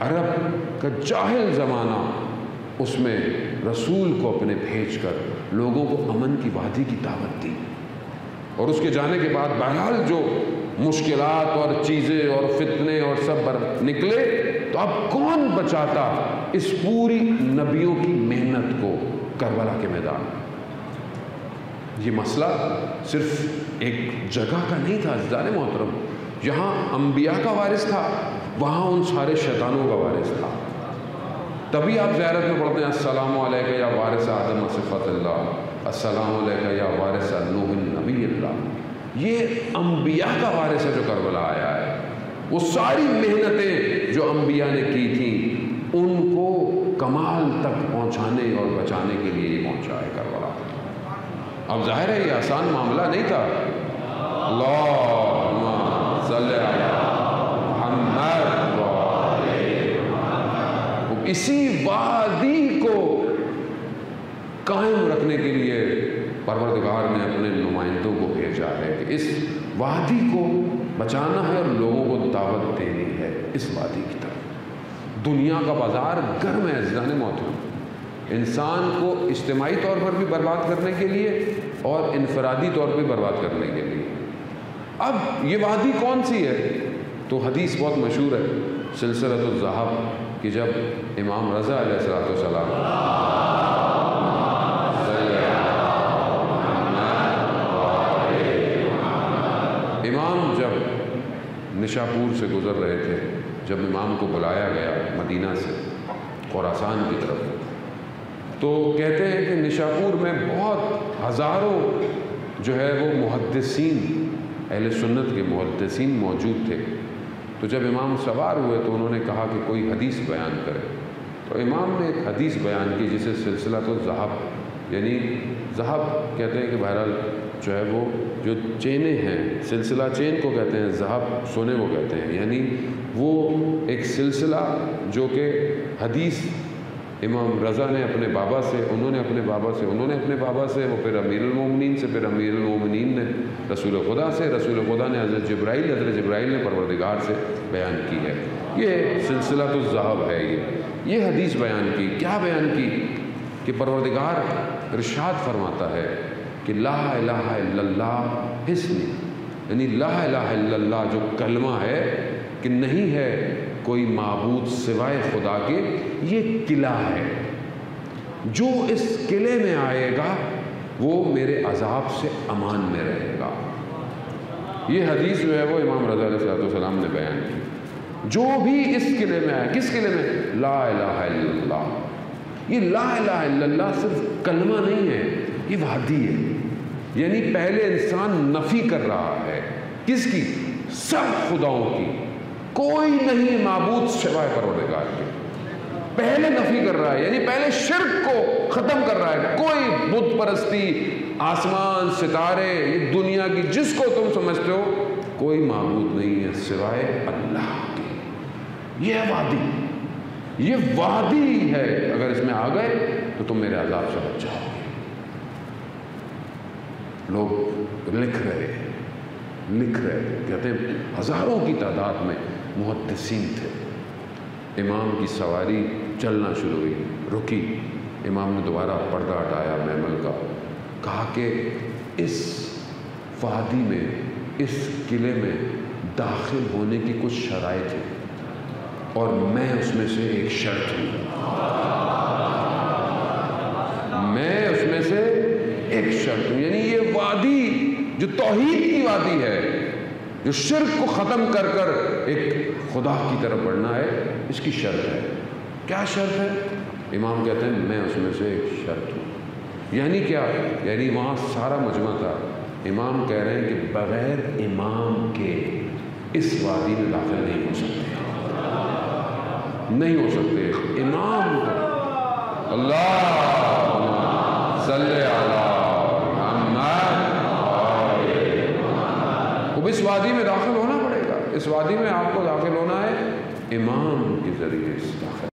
عرب کا جاہل زمانہ، اس میں رسول کو اپنے بھیج کر لوگوں کو امن کی وادی کی دعوت دی، اور اس کے جانے کے بعد بہرحال جو مشکلات اور چیزیں اور فتنے اور سب نکلے، تو اب کون بچاتا اس پوری نبیوں کی محنت کو کربلا کے میدان میں؟ یہ مسئلہ صرف ایک جگہ کا نہیں تھا عزیزان محترم، جہاں انبیاء کا وارث تھا وہاں ان سارے شیطانوں کا وارث تھا۔ تبھی آپ زیارت میں پڑھتے ہیں السلام علیکہ یا وارث آدم صفت اللہ، السلام علیکہ یا وارث نوح نبی اللہ۔ یہ انبیاء کا وارث ہے جو کربلا آیا ہے۔ وہ ساری محنتیں جو انبیاء نے کی تھیں ان کو کمال تک پہنچانے اور بچانے کے لیے یہ پہنچا ہے کربلا۔ اب ظاہر ہے یہ آسان معاملہ نہیں تھا۔ اللہم صلی علی محمد، اسی وادی کو قائم رکھنے کے لیے پروردگار نے اپنے نمائندوں کو بھیجا ہے کہ اس وادی کو بچانا ہے اور لوگوں کو دعوت دینی ہے اس وادی کی طرف۔ دنیا کا بازار گرم ہے عزیزان محترم، انسان کو اجتماعی طور پر بھی برباد کرنے کے لیے اور انفرادی طور پہ برباد کرنے کے لیے۔ اب یہ وادی کون سی ہے؟ تو حدیث بہت مشہور ہے سلسلۃ الذہب کہ جب امام رضا علیہ السلام امام جب نشاپور سے گزر رہے تھے، جب امام کو بلایا گیا مدینہ سے خراسان کی طرف، تو کہتے ہیں کہ نشاپور میں بہت ہزاروں جو ہے وہ محدثین، اہل سنت کے محدثین موجود تھے۔ تو جب امام سوار ہوئے تو انہوں نے کہا کہ کوئی حدیث بیان کرے، تو امام نے ایک حدیث بیان کی جسے سلسلۃ الذہب، یعنی ذہب کہتے ہیں کہ بہرحال جو ہے وہ جو چینیں ہیں، سلسلہ چین کو کہتے ہیں، ذہب سونے کو کہتے ہیں، یعنی وہ ایک سلسلہ جو کہ حدیث امام رضا نے اپنے بابا سے، انہوں نے اپنے بابا سے، وہ پھر امیر المومنین سے، پھر امیر المومنین نے رسول خدا سے، رسول خدا نے حضرت جبرائیل نے پروردگار سے بیان کی ہے۔ یہ سلسلۃ الذہب ہے۔ یہ حدیث بیان کی، کیا بیان کی کہ پروردگار ارشاد فرماتا ہے کہ لا الہ الا اللہ حسن، یعنی لا الہ الا اللہ جو کلمہ ہے کہ نہیں ہے کوئی معبود سوائے خدا کے، یہ قلعہ ہے، جو اس قلعے میں آئے گا وہ میرے عذاب سے امان میں رہے گا۔ یہ حدیث جو ہے وہ امام رضا علیہ السلام نے بیان کی۔ جو بھی اس قلعے میں آئے، کس قلعے میں؟ لا الہ الا اللہ۔ یہ لا الہ الا اللہ صرف کلمہ نہیں ہے، یہ وادی ہے، یعنی پہلے انسان نفی کر رہا ہے، کس کی؟ سب خداؤں کی، کوئی نہیں معبود سوائے پروردگار کے، پہلے نفی کر رہا ہے، یعنی پہلے شرک کو ختم کر رہا ہے۔ کوئی بت پرستی، آسمان، ستارے، یہ دنیا کی جس کو تم سمجھتے ہو، کوئی معبود نہیں ہے سوائے اللہ کے۔ یہ وادی ہے، اگر اس میں آ گئے تو تم میرے عذاب سے بچ جاؤ گے۔ لوگ لکھ رہے کہتے ہیں ہزاروں کی تعداد میں محدثین تھے۔ امام کی سواری چلنا شروع ہوئی، رکی، امام نے دوبارہ پردہ ہٹایا محمل کا، کہا کہ اس وادی میں، اس قلعے میں داخل ہونے کی کچھ شرائط ہیں اور میں اس میں سے ایک شرط ہوں، یعنی یہ وادی جو توحید کی وادی ہے، جو شرک کو ختم کر کر ایک خدا کی طرف بڑھنا ہے، اس کی شرط ہے۔ کیا شرط ہے؟ امام کہتے ہیں میں اس میں سے ایک شرط ہوں۔ یعنی کیا؟ یعنی وہاں سارا مجمع تھا، امام کہہ رہے ہیں کہ بغیر امام کے اس وادی میں داخل نہیں ہو سکتے، امام کو۔ اللہ صلی علی محمد، اب اس وادی میں داخل ہونا پڑے گا، اس وادی میں آپ کو داخل ہونا ہے امام کے ذریعے سے داخل